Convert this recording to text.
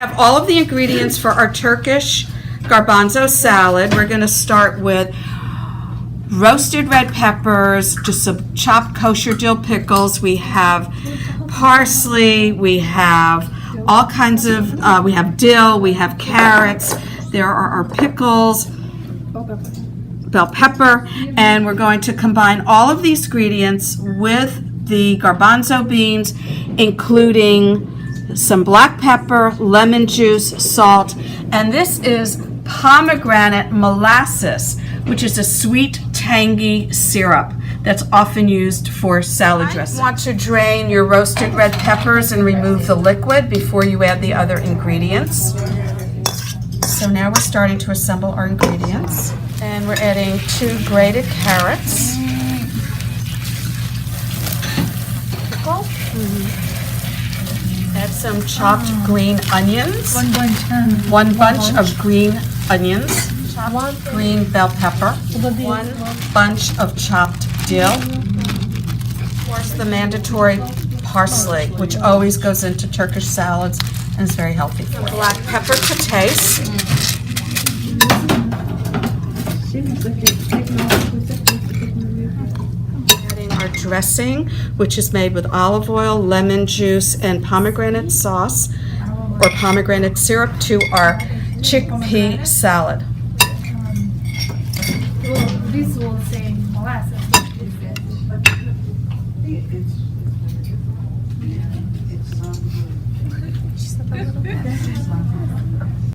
Have all of the ingredients for our Turkish garbanzo salad. We're going to start with roasted red peppers, just some chopped kosher dill pickles. We have parsley, we have all kinds of, we have dill, we have carrots, there are our pickles, bell pepper, and we're going to combine all of these ingredients with the garbanzo beans, including some black pepper, lemon juice, salt, and this is pomegranate molasses, which is a sweet, tangy syrup that's often used for salad dressing. You want to drain your roasted red peppers and remove the liquid before you add the other ingredients. So now we're starting to assemble our ingredients. And we're adding 2 grated carrots. Pickle. Add some chopped green onions. 1 bunch of green onions. Chopped green bell pepper. 1 bunch of chopped dill. Of course, the mandatory parsley, which always goes into Turkish salads and is very healthy for you. Black pepper to taste. Adding our dressing, which is made with olive oil, lemon juice, and pomegranate sauce or pomegranate syrup to our chickpea salad. This will say molasses.